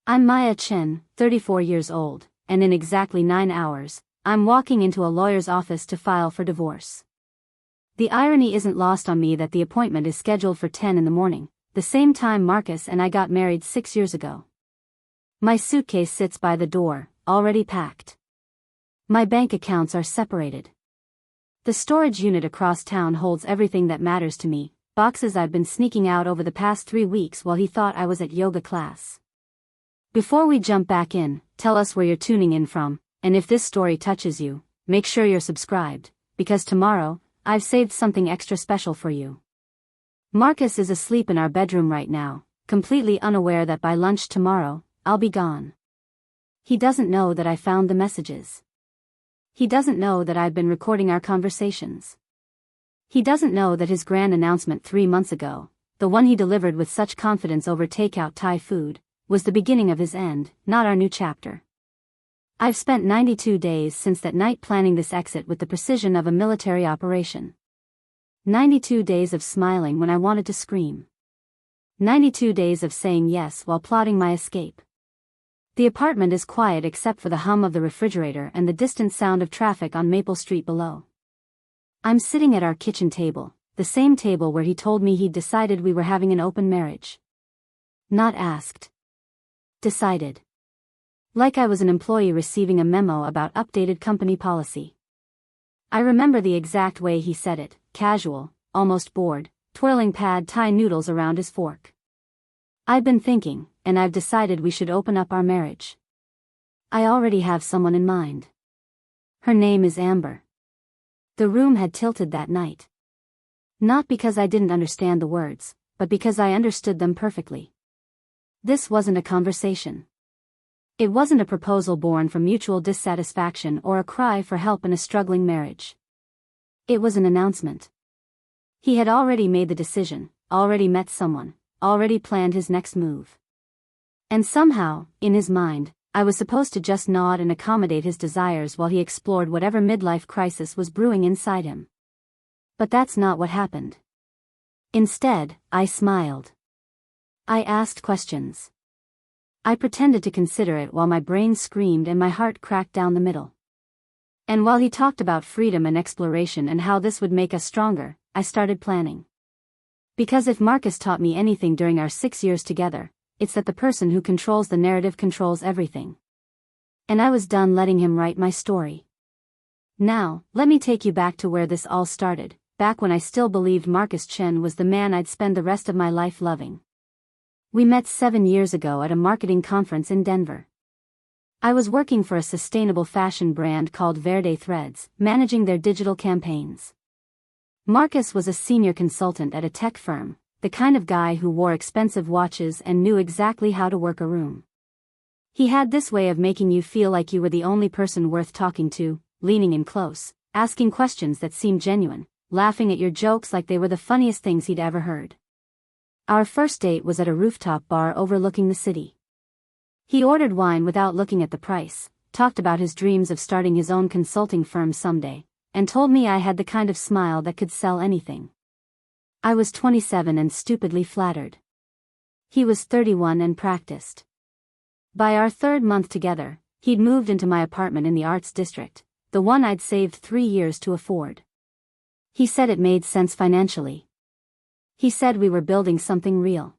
I'm Maya Chen, 34 years old, and in exactly 9 hours, I'm walking into a lawyer's office to file for divorce. The irony isn't lost on me that the appointment is scheduled for 10 in the morning, the same time Marcus and I got married 6 years ago. My suitcase sits by the door, already packed. My bank accounts are separated. The storage unit across town holds everything that matters to me, boxes I've been sneaking out over the past 3 weeks while he thought I was at yoga class. Before we jump back in, tell us where you're tuning in from, and if this story touches you, make sure you're subscribed, because tomorrow, I've saved something extra special for you. Marcus is asleep in our bedroom right now, completely unaware that by lunch tomorrow, I'll be gone. He doesn't know that I found the messages. He doesn't know that I've been recording our conversations. He doesn't know that his grand announcement 3 months ago, the one he delivered with such confidence over takeout Thai food, was the beginning of his end, not our new chapter. I've spent 92 days since that night planning this exit with the precision of a military operation. 92 days of smiling when I wanted to scream. 92 days of saying yes while plotting my escape. The apartment is quiet except for the hum of the refrigerator and the distant sound of traffic on Maple Street below. I'm sitting at our kitchen table, the same table where he told me he'd decided we were having an open marriage. Not asked. Decided. Like I was an employee receiving a memo about updated company policy. I remember the exact way he said it, casual, almost bored, twirling pad Thai noodles around his fork. I've been thinking, and I've decided we should open up our marriage. I already have someone in mind. Her name is Amber. The room had tilted that night. Not because I didn't understand the words, but because I understood them perfectly. This wasn't a conversation. It wasn't a proposal born from mutual dissatisfaction or a cry for help in a struggling marriage. It was an announcement. He had already made the decision, already met someone, already planned his next move. And somehow, in his mind, I was supposed to just nod and accommodate his desires while he explored whatever midlife crisis was brewing inside him. But that's not what happened. Instead, I smiled. I asked questions. I pretended to consider it while my brain screamed and my heart cracked down the middle. And while he talked about freedom and exploration and how this would make us stronger, I started planning. Because if Marcus taught me anything during our 6 years together, it's that the person who controls the narrative controls everything. And I was done letting him write my story. Now, let me take you back to where this all started, back when I still believed Marcus Chen was the man I'd spend the rest of my life loving. We met 7 years ago at a marketing conference in Denver. I was working for a sustainable fashion brand called Verde Threads, managing their digital campaigns. Marcus was a senior consultant at a tech firm, the kind of guy who wore expensive watches and knew exactly how to work a room. He had this way of making you feel like you were the only person worth talking to, leaning in close, asking questions that seemed genuine, laughing at your jokes like they were the funniest things he'd ever heard. Our first date was at a rooftop bar overlooking the city. He ordered wine without looking at the price, talked about his dreams of starting his own consulting firm someday, and told me I had the kind of smile that could sell anything. I was 27 and stupidly flattered. He was 31 and practiced. By our 3rd month together, he'd moved into my apartment in the Arts District, the one I'd saved 3 years to afford. He said it made sense financially. He said we were building something real.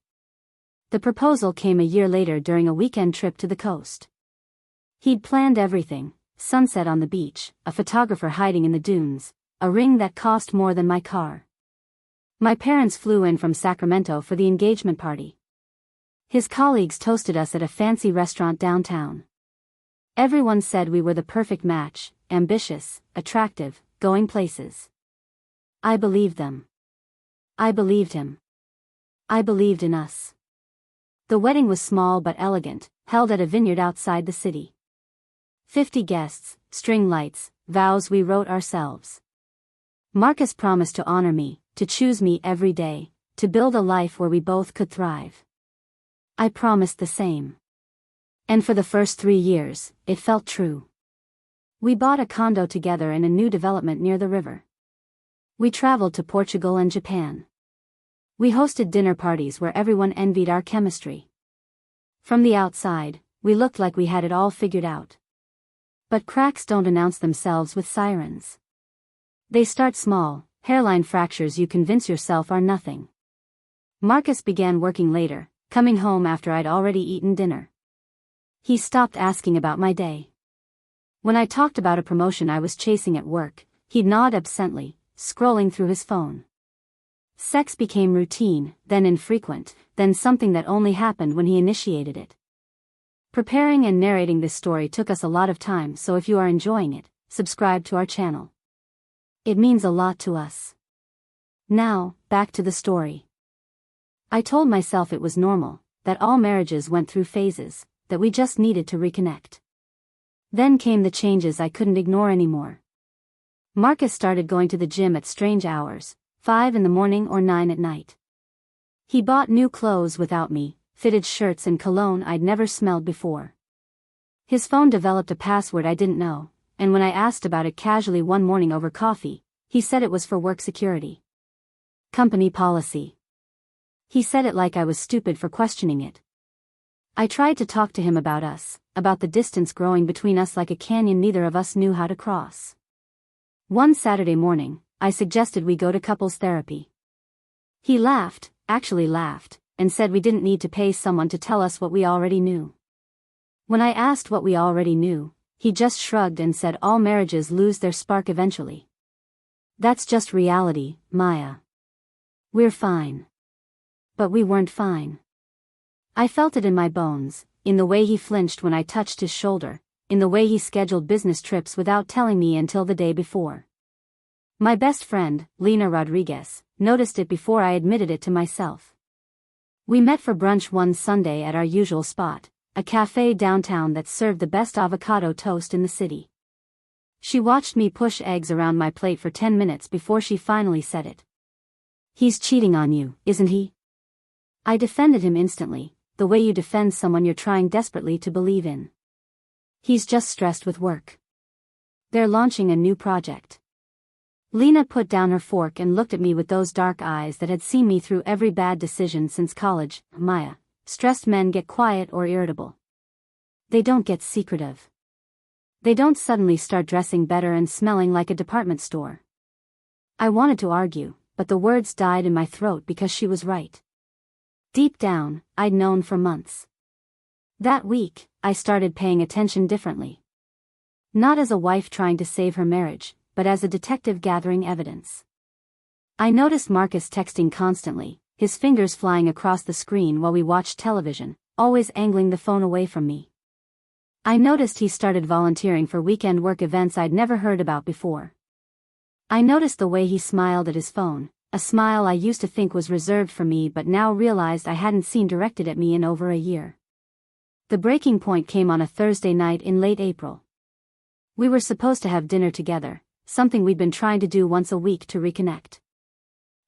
The proposal came a year later during a weekend trip to the coast. He'd planned everything: sunset on the beach, a photographer hiding in the dunes, a ring that cost more than my car. My parents flew in from Sacramento for the engagement party. His colleagues toasted us at a fancy restaurant downtown. Everyone said we were the perfect match, ambitious, attractive, going places. I believed them. I believed him. I believed in us. The wedding was small but elegant, held at a vineyard outside the city. 50 guests, string lights, vows we wrote ourselves. Marcus promised to honor me, to choose me every day, to build a life where we both could thrive. I promised the same. And for the first 3 years, it felt true. We bought a condo together in a new development near the river. We traveled to Portugal and Japan. We hosted dinner parties where everyone envied our chemistry. From the outside, we looked like we had it all figured out. But cracks don't announce themselves with sirens. They start small, hairline fractures you convince yourself are nothing. Marcus began working later, coming home after I'd already eaten dinner. He stopped asking about my day. When I talked about a promotion I was chasing at work, he'd nod absently, scrolling through his phone. Sex became routine, then infrequent, then something that only happened when he initiated it. Preparing and narrating this story took us a lot of time, so if you are enjoying it, subscribe to our channel. It means a lot to us. Now, back to the story. I told myself it was normal, that all marriages went through phases, that we just needed to reconnect. Then came the changes I couldn't ignore anymore. Marcus started going to the gym at strange hours, 5 in the morning or 9 at night. He bought new clothes without me, fitted shirts and cologne I'd never smelled before. His phone developed a password I didn't know, and when I asked about it casually one morning over coffee, he said it was for work security. Company policy. He said it like I was stupid for questioning it. I tried to talk to him about us, about the distance growing between us like a canyon neither of us knew how to cross. One Saturday morning, I suggested we go to couples therapy. He laughed, actually laughed, and said we didn't need to pay someone to tell us what we already knew. When I asked what we already knew, he just shrugged and said all marriages lose their spark eventually. That's just reality, Maya. We're fine. But we weren't fine. I felt it in my bones, in the way he flinched when I touched his shoulder, in the way he scheduled business trips without telling me until the day before. My best friend, Lena Rodriguez, noticed it before I admitted it to myself. We met for brunch one Sunday at our usual spot, a cafe downtown that served the best avocado toast in the city. She watched me push eggs around my plate for 10 minutes before she finally said it. He's cheating on you, isn't he? I defended him instantly, the way you defend someone you're trying desperately to believe in. He's just stressed with work. They're launching a new project. Lena put down her fork and looked at me with those dark eyes that had seen me through every bad decision since college. Maya, stressed men get quiet or irritable. They don't get secretive. They don't suddenly start dressing better and smelling like a department store. I wanted to argue, but the words died in my throat because she was right. Deep down, I'd known for months. That week, I started paying attention differently. Not as a wife trying to save her marriage, but as a detective gathering evidence. I noticed Marcus texting constantly, his fingers flying across the screen while we watched television, always angling the phone away from me. I noticed he started volunteering for weekend work events I'd never heard about before. I noticed the way he smiled at his phone, a smile I used to think was reserved for me but now realized I hadn't seen directed at me in over a year. The breaking point came on a Thursday night in late April. We were supposed to have dinner together, something we'd been trying to do once a week to reconnect.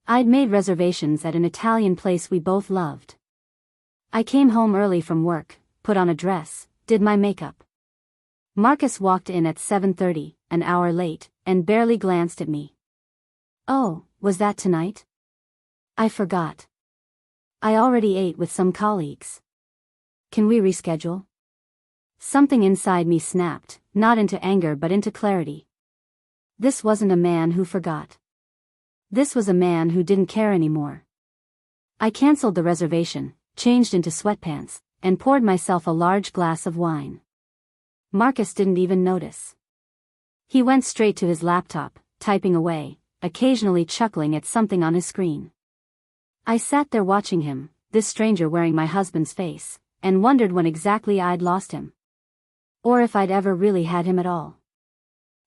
I'd made reservations at an Italian place we both loved. I came home early from work, put on a dress, did my makeup. Marcus walked in at 7:30, an hour late, and barely glanced at me. Oh, was that tonight? I forgot. I already ate with some colleagues. Can we reschedule? Something inside me snapped, not into anger but into clarity. This wasn't a man who forgot. This was a man who didn't care anymore. I canceled the reservation, changed into sweatpants, and poured myself a large glass of wine. Marcus didn't even notice. He went straight to his laptop, typing away, occasionally chuckling at something on his screen. I sat there watching him, this stranger wearing my husband's face, and wondered when exactly I'd lost him. Or if I'd ever really had him at all.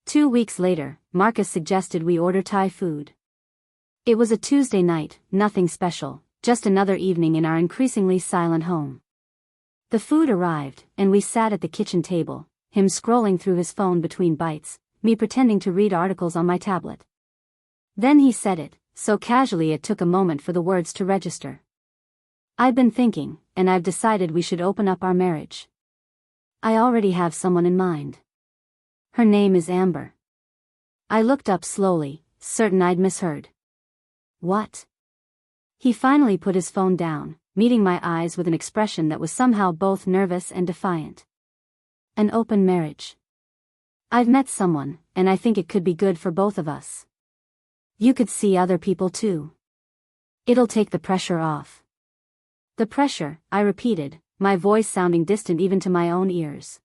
2 weeks later, Marcus suggested we order Thai food. It was a Tuesday night, nothing special, just another evening in our increasingly silent home. The food arrived, and we sat at the kitchen table, him scrolling through his phone between bites, me pretending to read articles on my tablet. Then he said it, so casually it took a moment for the words to register. I've been thinking, and I've decided we should open up our marriage. I already have someone in mind. Her name is Amber. I looked up slowly, certain I'd misheard. What? He finally put his phone down, meeting my eyes with an expression that was somehow both nervous and defiant. An open marriage. I've met someone, and I think it could be good for both of us. You could see other people too. It'll take the pressure off. The pressure, I repeated, my voice sounding distant even to my own ears.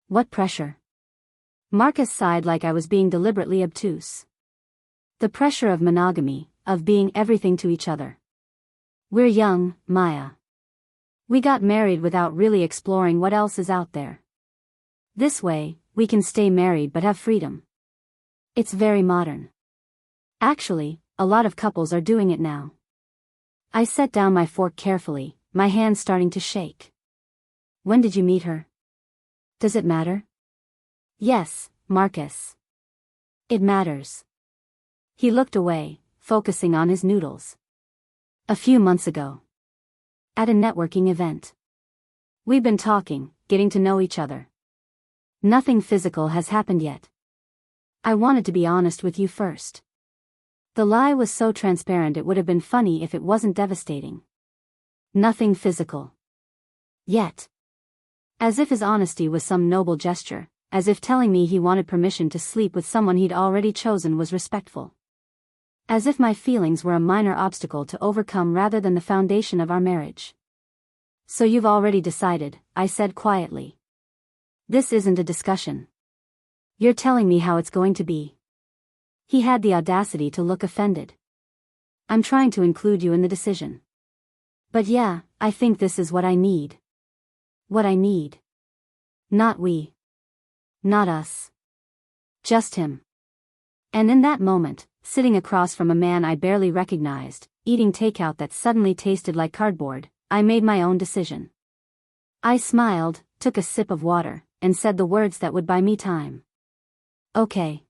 What pressure? Marcus sighed like I was being deliberately obtuse. The pressure of monogamy, of being everything to each other. We're young, Maya. We got married without really exploring what else is out there. This way, we can stay married but have freedom. It's very modern. Actually, a lot of couples are doing it now. I set down my fork carefully, my hand starting to shake. When did you meet her? Does it matter? Yes, Marcus. It matters. He looked away, focusing on his noodles. A few months ago. At a networking event. We've been talking, getting to know each other. Nothing physical has happened yet. I wanted to be honest with you first. The lie was so transparent it would have been funny if it wasn't devastating. Nothing physical. Yet. As if his honesty was some noble gesture, as if telling me he wanted permission to sleep with someone he'd already chosen was respectful. As if my feelings were a minor obstacle to overcome rather than the foundation of our marriage. So you've already decided, I said quietly. This isn't a discussion. You're telling me how it's going to be. He had the audacity to look offended. I'm trying to include you in the decision. But yeah, I think this is what I need. What I need. Not we. Not us. Just him. And in that moment, sitting across from a man I barely recognized, eating takeout that suddenly tasted like cardboard, I made my own decision. I smiled, took a sip of water, and said the words that would buy me time. Okay.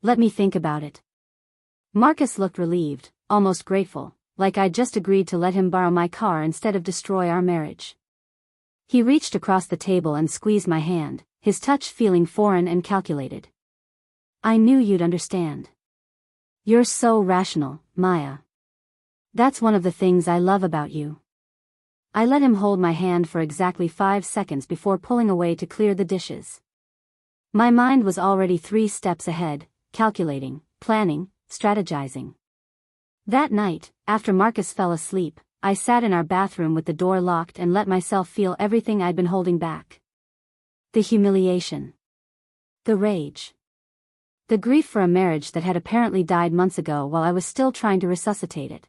Let me think about it. Marcus looked relieved, almost grateful, like I'd just agreed to let him borrow my car instead of destroy our marriage. He reached across the table and squeezed my hand, his touch feeling foreign and calculated. I knew you'd understand. You're so rational, Maya. That's one of the things I love about you. I let him hold my hand for exactly 5 seconds before pulling away to clear the dishes. My mind was already 3 steps ahead, calculating, planning, strategizing. That night, after Marcus fell asleep, I sat in our bathroom with the door locked and let myself feel everything I'd been holding back. The humiliation. The rage. The grief for a marriage that had apparently died months ago while I was still trying to resuscitate it.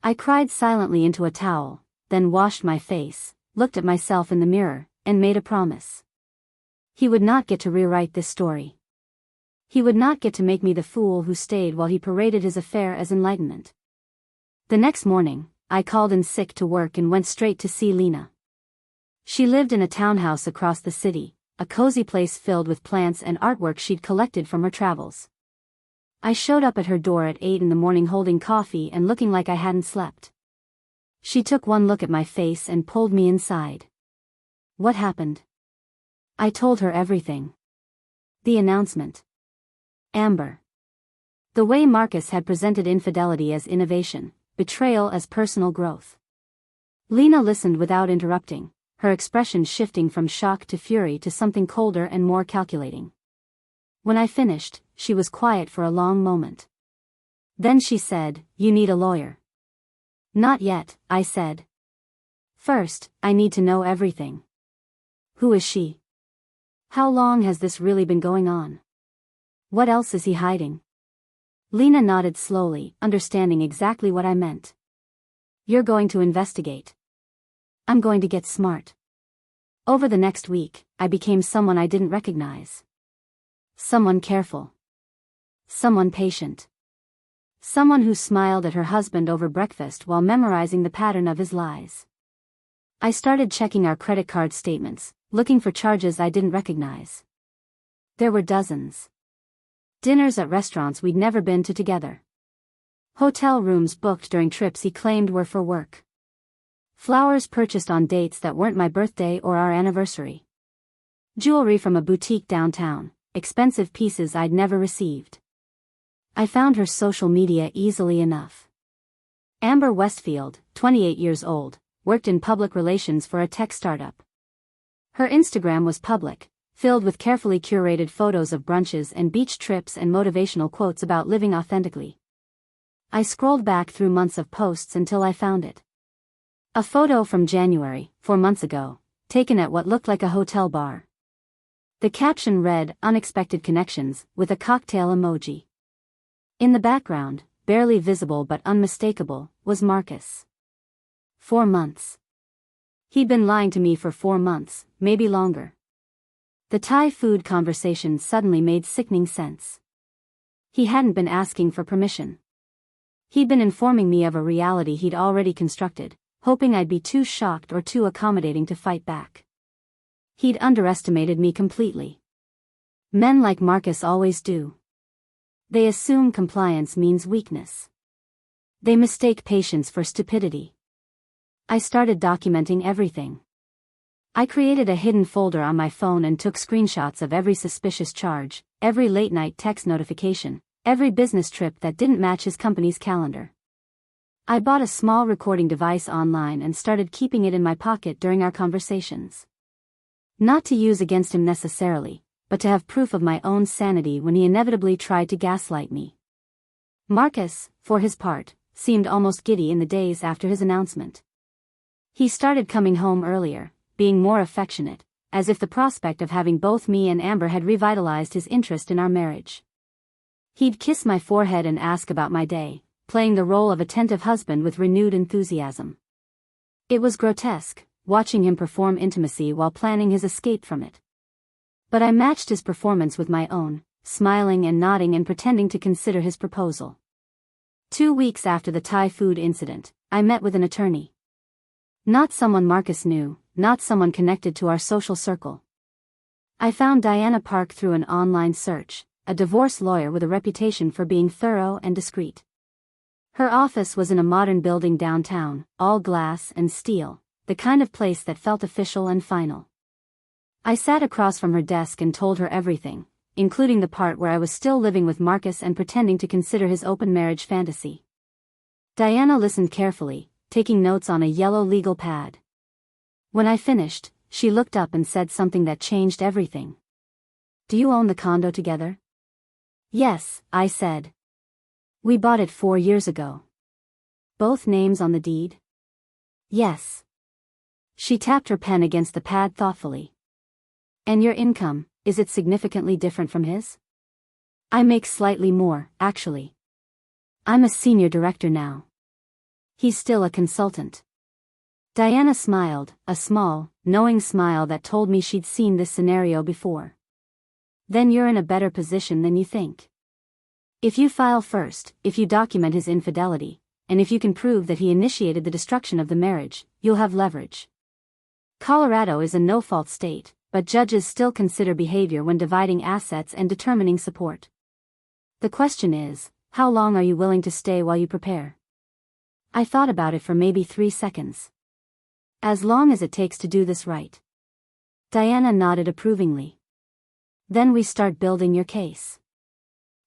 I cried silently into a towel, then washed my face, looked at myself in the mirror, and made a promise. He would not get to rewrite this story. He would not get to make me the fool who stayed while he paraded his affair as enlightenment. The next morning, I called in sick to work and went straight to see Lena. She lived in a townhouse across the city, a cozy place filled with plants and artwork she'd collected from her travels. I showed up at her door at 8 in the morning holding coffee and looking like I hadn't slept. She took one look at my face and pulled me inside. What happened? I told her everything. The announcement. Amber. The way Marcus had presented infidelity as innovation, betrayal as personal growth. Lena listened without interrupting, her expression shifting from shock to fury to something colder and more calculating. When I finished, she was quiet for a long moment. Then she said, "You need a lawyer." Not yet, I said. First, I need to know everything. Who is she? How long has this really been going on? What else is he hiding? Lena nodded slowly, understanding exactly what I meant. You're going to investigate. I'm going to get smart. Over the next week, I became someone I didn't recognize. Someone careful. Someone patient. Someone who smiled at her husband over breakfast while memorizing the pattern of his lies. I started checking our credit card statements, looking for charges I didn't recognize. There were dozens. Dinners at restaurants we'd never been to together. Hotel rooms booked during trips he claimed were for work. Flowers purchased on dates that weren't my birthday or our anniversary. Jewelry from a boutique downtown, expensive pieces I'd never received. I found her social media easily enough. Amber Westfield, 28 years old, worked in public relations for a tech startup. Her Instagram was public, filled with carefully curated photos of brunches and beach trips and motivational quotes about living authentically. I scrolled back through months of posts until I found it. A photo from January, 4 months ago, taken at what looked like a hotel bar. The caption read, "Unexpected connections," with a cocktail emoji. In the background, barely visible but unmistakable, was Marcus. 4 months. He'd been lying to me for 4 months, maybe longer. The Thai food conversation suddenly made sickening sense. He hadn't been asking for permission. He'd been informing me of a reality he'd already constructed, hoping I'd be too shocked or too accommodating to fight back. He'd underestimated me completely. Men like Marcus always do. They assume compliance means weakness. They mistake patience for stupidity. I started documenting everything. I created a hidden folder on my phone and took screenshots of every suspicious charge, every late-night text notification, every business trip that didn't match his company's calendar. I bought a small recording device online and started keeping it in my pocket during our conversations. Not to use against him necessarily, but to have proof of my own sanity when he inevitably tried to gaslight me. Marcus, for his part, seemed almost giddy in the days after his announcement. He started coming home earlier, being more affectionate, as if the prospect of having both me and Amber had revitalized his interest in our marriage. He'd kiss my forehead and ask about my day, playing the role of attentive husband with renewed enthusiasm. It was grotesque, watching him perform intimacy while planning his escape from it. But I matched his performance with my own, smiling and nodding and pretending to consider his proposal. 2 weeks after the Thai food incident, I met with an attorney. Not someone Marcus knew, not someone connected to our social circle. I found Diana Park through an online search, a divorce lawyer with a reputation for being thorough and discreet. Her office was in a modern building downtown, all glass and steel, the kind of place that felt official and final. I sat across from her desk and told her everything, including the part where I was still living with Marcus and pretending to consider his open marriage fantasy. Diana listened carefully, taking notes on a yellow legal pad. When I finished, she looked up and said something that changed everything. "Do you own the condo together?" "Yes," I said. "We bought it 4 years ago." "Both names on the deed?" "Yes." She tapped her pen against the pad thoughtfully. "And your income, is it significantly different from his?" "I make slightly more, actually. I'm a senior director now. He's still a consultant." Diana smiled, a small, knowing smile that told me she'd seen this scenario before. "Then you're in a better position than you think. If you file first, if you document his infidelity, and if you can prove that he initiated the destruction of the marriage, you'll have leverage. Colorado is a no-fault state, but judges still consider behavior when dividing assets and determining support. The question is, how long are you willing to stay while you prepare?" I thought about it for maybe 3 seconds. "As long as it takes to do this right." Diana nodded approvingly. "Then we start building your case.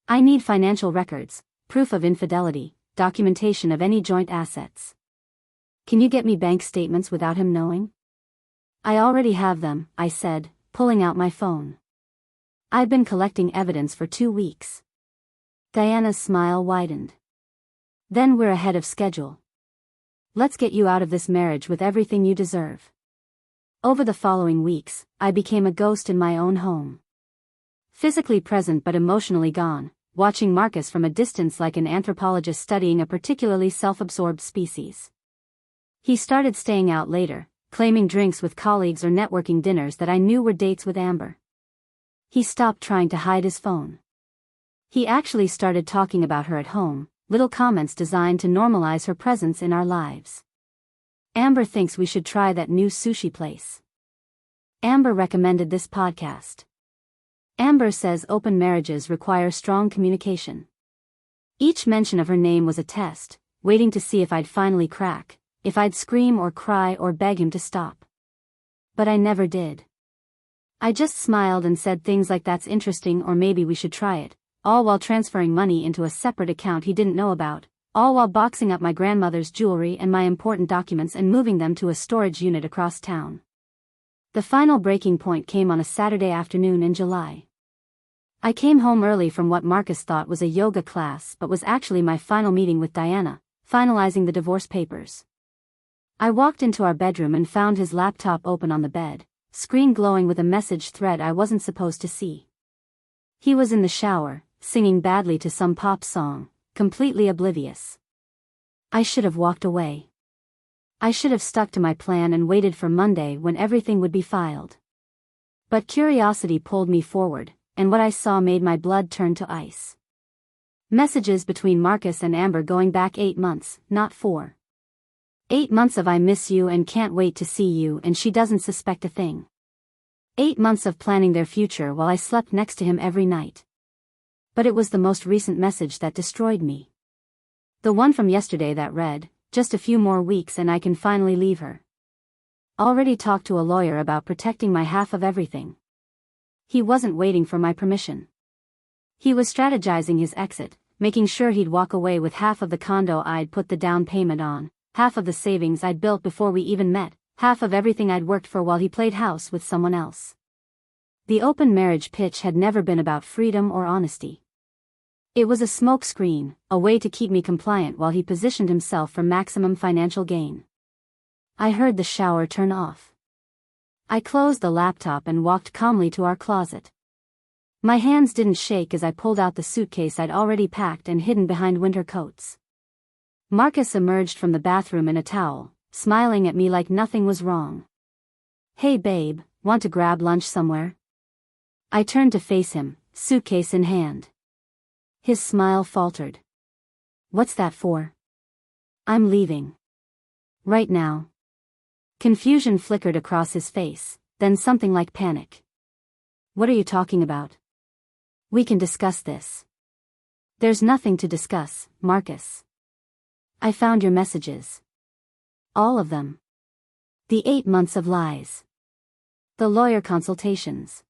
I need financial records, proof of infidelity, documentation of any joint assets. Can you get me bank statements without him knowing?" "I already have them," I said, pulling out my phone. "I've been collecting evidence for 2 weeks." Diana's smile widened. "Then we're ahead of schedule. Let's get you out of this marriage with everything you deserve." Over the following weeks, I became a ghost in my own home. Physically present but emotionally gone, watching Marcus from a distance like an anthropologist studying a particularly self-absorbed species. He started staying out later, claiming drinks with colleagues or networking dinners that I knew were dates with Amber. He stopped trying to hide his phone. He actually started talking about her at home, little comments designed to normalize her presence in our lives. "Amber thinks we should try that new sushi place." "Amber recommended this podcast." "Amber says open marriages require strong communication." Each mention of her name was a test, waiting to see if I'd finally crack, if I'd scream or cry or beg him to stop. But I never did. I just smiled and said things like "that's interesting" or "maybe we should try it," all while transferring money into a separate account he didn't know about, all while boxing up my grandmother's jewelry and my important documents and moving them to a storage unit across town. The final breaking point came on a Saturday afternoon in July. I came home early from what Marcus thought was a yoga class but was actually my final meeting with Diana, finalizing the divorce papers. I walked into our bedroom and found his laptop open on the bed, screen glowing with a message thread I wasn't supposed to see. He was in the shower, singing badly to some pop song, completely oblivious. I should have walked away. I should have stuck to my plan and waited for Monday when everything would be filed. But curiosity pulled me forward, and what I saw made my blood turn to ice. Messages between Marcus and Amber going back 8 months, not 4. 8 months of I miss you and can't wait to see you and she doesn't suspect a thing. 8 months of planning their future while I slept next to him every night. But it was the most recent message that destroyed me. The one from yesterday that read, "Just a few more weeks and I can finally leave her. Already talked to a lawyer about protecting my half of everything." He wasn't waiting for my permission. He was strategizing his exit, making sure he'd walk away with half of the condo I'd put the down payment on, half of the savings I'd built before we even met, half of everything I'd worked for while he played house with someone else. The open marriage pitch had never been about freedom or honesty. It was a smokescreen, a way to keep me compliant while he positioned himself for maximum financial gain. I heard the shower turn off. I closed the laptop and walked calmly to our closet. My hands didn't shake as I pulled out the suitcase I'd already packed and hidden behind winter coats. Marcus emerged from the bathroom in a towel, smiling at me like nothing was wrong. "Hey babe, want to grab lunch somewhere?" I turned to face him, suitcase in hand. His smile faltered. "What's that for?" "I'm leaving. Right now." Confusion flickered across his face, then something like panic. "What are you talking about?" "We can discuss this." "There's nothing to discuss, Marcus. I found your messages. All of them. The 8 months of lies. The lawyer consultations.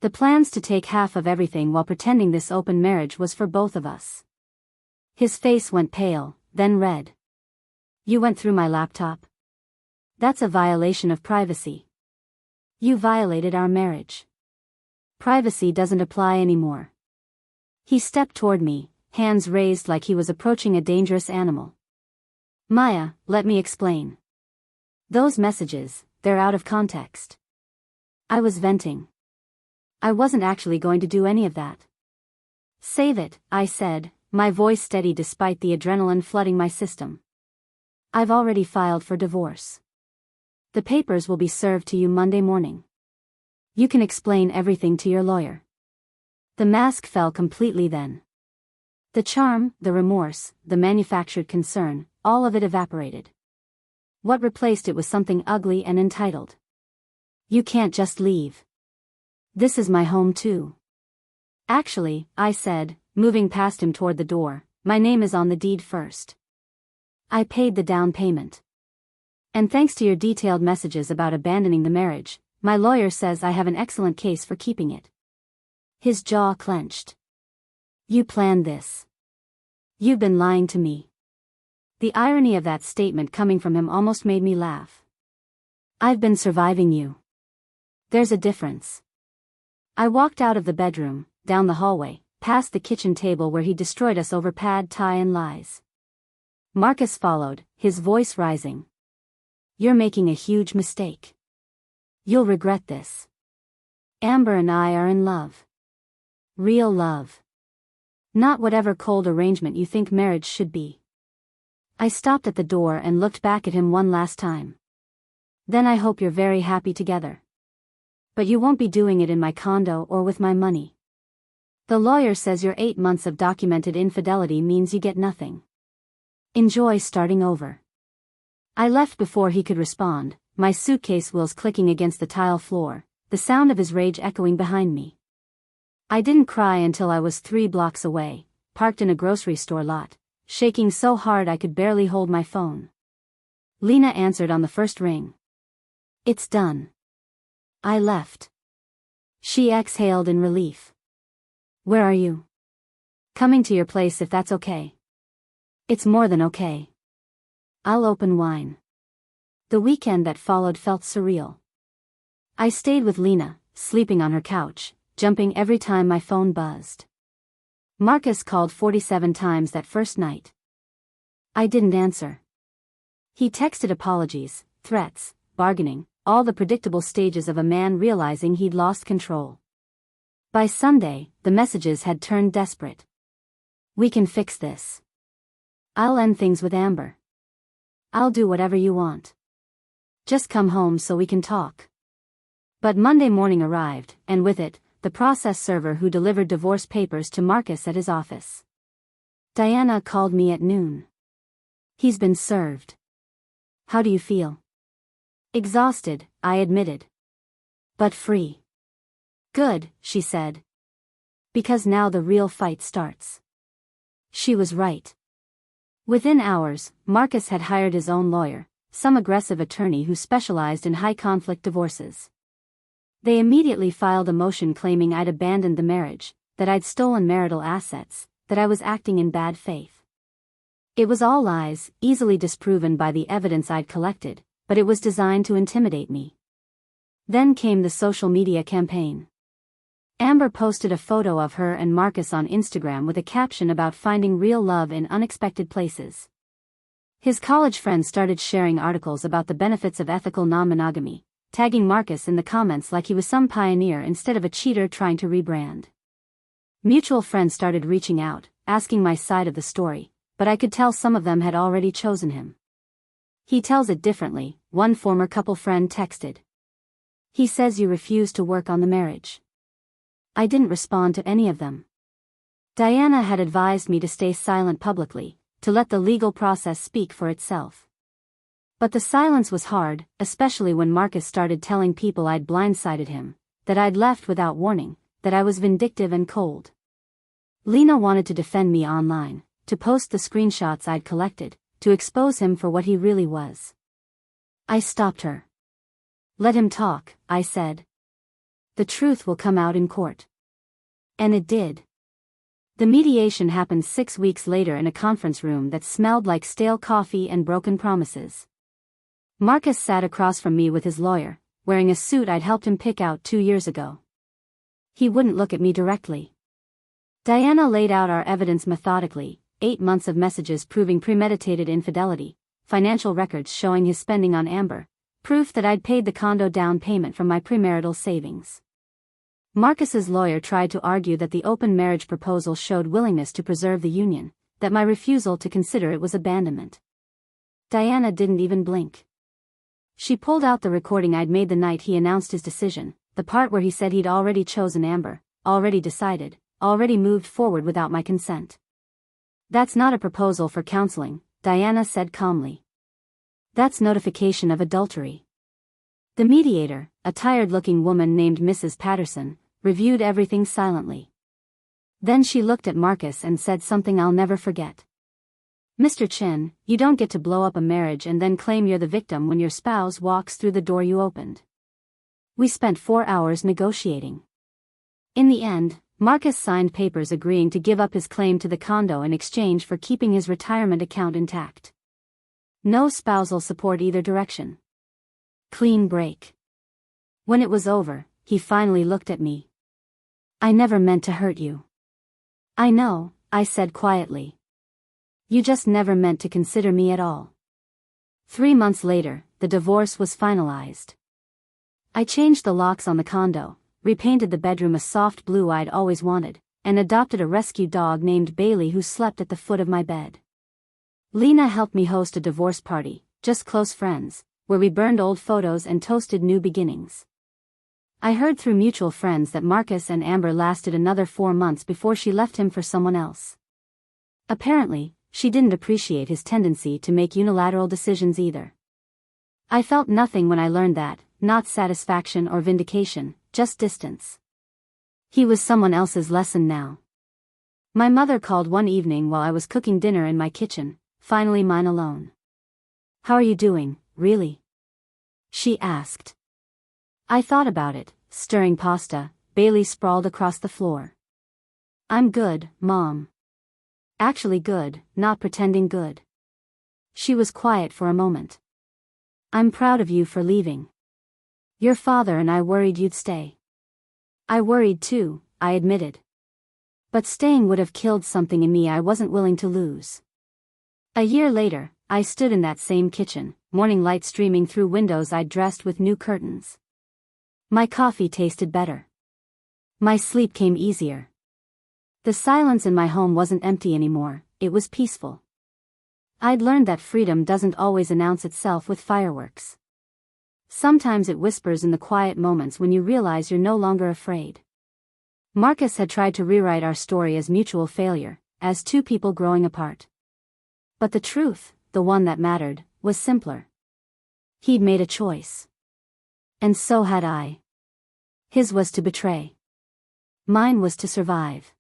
The plans to take half of everything while pretending this open marriage was for both of us." His face went pale, then red. "You went through my laptop? That's a violation of privacy. You violated our marriage. Privacy doesn't apply anymore." He stepped toward me, hands raised like he was approaching a dangerous animal. "Maya, let me explain. Those messages, they're out of context." I was venting. I wasn't actually going to do any of that. "Save it," I said, my voice steady despite the adrenaline flooding my system. "I've already filed for divorce. The papers will be served to you Monday morning. You can explain everything to your lawyer." The mask fell completely then. The charm, the remorse, the manufactured concern, all of it evaporated. What replaced it was something ugly and entitled. "You can't just leave. This is my home too." "Actually," I said, moving past him toward the door, "my name is on the deed first. I paid the down payment. And thanks to your detailed messages about abandoning the marriage, my lawyer says I have an excellent case for keeping it." His jaw clenched. "You planned this. You've been lying to me." The irony of that statement coming from him almost made me laugh. "I've been surviving you. There's a difference." I walked out of the bedroom, down the hallway, past the kitchen table where he destroyed us over pad thai and lies. Marcus followed, his voice rising. "You're making a huge mistake. You'll regret this. Amber and I are in love. Real love. Not whatever cold arrangement you think marriage should be." I stopped at the door and looked back at him one last time. "Then I hope you're very happy together. But you won't be doing it in my condo or with my money. The lawyer says your 8 months of documented infidelity means you get nothing. Enjoy starting over." I left before he could respond, my suitcase wheels clicking against the tile floor, the sound of his rage echoing behind me. I didn't cry until I was 3 blocks away, parked in a grocery store lot, shaking so hard I could barely hold my phone. Lena answered on the first ring. "It's done." I left. She exhaled in relief. "Where are you?" "Coming to your place if that's okay." It's more than okay. I'll open wine. The weekend that followed felt surreal. I stayed with Lena, sleeping on her couch, jumping every time my phone buzzed. Marcus called 47 times that first night. I didn't answer. He texted apologies, threats, bargaining, all the predictable stages of a man realizing he'd lost control. By Sunday, the messages had turned desperate. We can fix this. I'll end things with Amber. I'll do whatever you want. Just come home so we can talk. But Monday morning arrived, and with it, the process server who delivered divorce papers to Marcus at his office. Diana called me at noon. He's been served. How do you feel? Exhausted, I admitted. But free. Good, she said. Because now the real fight starts. She was right. Within hours, Marcus had hired his own lawyer, some aggressive attorney who specialized in high-conflict divorces. They immediately filed a motion claiming I'd abandoned the marriage, that I'd stolen marital assets, that I was acting in bad faith. It was all lies, easily disproven by the evidence I'd collected, but it was designed to intimidate me. Then came the social media campaign. Amber posted a photo of her and Marcus on Instagram with a caption about finding real love in unexpected places. His college friends started sharing articles about the benefits of ethical non-monogamy, tagging Marcus in the comments like he was some pioneer instead of a cheater trying to rebrand. Mutual friends started reaching out, asking my side of the story, but I could tell some of them had already chosen him. He tells it differently, one former couple friend texted. He says you refused to work on the marriage. I didn't respond to any of them. Diana had advised me to stay silent publicly, to let the legal process speak for itself. But the silence was hard, especially when Marcus started telling people I'd blindsided him, that I'd left without warning, that I was vindictive and cold. Lena wanted to defend me online, to post the screenshots I'd collected, to expose him for what he really was. I stopped her. Let him talk, I said. The truth will come out in court. And it did. The mediation happened 6 weeks later in a conference room that smelled like stale coffee and broken promises. Marcus sat across from me with his lawyer, wearing a suit I'd helped him pick out 2 years ago. He wouldn't look at me directly. Diana laid out our evidence methodically, 8 months of messages proving premeditated infidelity, financial records showing his spending on Amber, proof that I'd paid the condo down payment from my premarital savings. Marcus's lawyer tried to argue that the open marriage proposal showed willingness to preserve the union, that my refusal to consider it was abandonment. Diana didn't even blink. She pulled out the recording I'd made the night he announced his decision, the part where he said he'd already chosen Amber, already decided, already moved forward without my consent. That's not a proposal for counseling, Diana said calmly. That's notification of adultery. The mediator, a tired-looking woman named Mrs. Patterson, reviewed everything silently. Then she looked at Marcus and said something I'll never forget. Mr. Chen, you don't get to blow up a marriage and then claim you're the victim when your spouse walks through the door you opened. We spent 4 hours negotiating. In the end, Marcus signed papers agreeing to give up his claim to the condo in exchange for keeping his retirement account intact. No spousal support either direction. Clean break. When it was over, he finally looked at me. I never meant to hurt you. I know, I said quietly. You just never meant to consider me at all. 3 months later, the divorce was finalized. I changed the locks on the condo, repainted the bedroom a soft blue I'd always wanted, and adopted a rescue dog named Bailey who slept at the foot of my bed. Lena helped me host a divorce party, just close friends, where we burned old photos and toasted new beginnings. I heard through mutual friends that Marcus and Amber lasted another 4 months before she left him for someone else. Apparently, she didn't appreciate his tendency to make unilateral decisions either. I felt nothing when I learned that, not satisfaction or vindication, just distance. He was someone else's lesson now. My mother called one evening while I was cooking dinner in my kitchen, finally mine alone. How are you doing, really? She asked. I thought about it, stirring pasta. Bailey sprawled across the floor. I'm good, Mom. Actually good, not pretending good. She was quiet for a moment. I'm proud of you for leaving. Your father and I worried you'd stay. I worried too, I admitted. But staying would have killed something in me I wasn't willing to lose. A year later, I stood in that same kitchen, morning light streaming through windows I'd dressed with new curtains. My coffee tasted better. My sleep came easier. The silence in my home wasn't empty anymore, it was peaceful. I'd learned that freedom doesn't always announce itself with fireworks. Sometimes it whispers in the quiet moments when you realize you're no longer afraid. Marcus had tried to rewrite our story as mutual failure, as two people growing apart. But the truth, the one that mattered, was simpler. He'd made a choice. And so had I. His was to betray. Mine was to survive.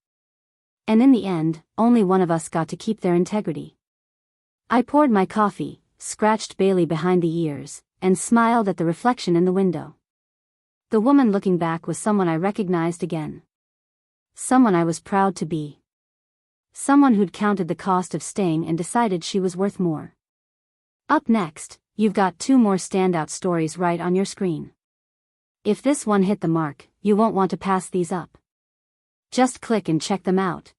And in the end, only one of us got to keep their integrity. I poured my coffee, scratched Bailey behind the ears, and smiled at the reflection in the window. The woman looking back was someone I recognized again. Someone I was proud to be. Someone who'd counted the cost of staying and decided she was worth more. Up next, you've got 2 more standout stories right on your screen. If this one hit the mark, you won't want to pass these up. Just click and check them out.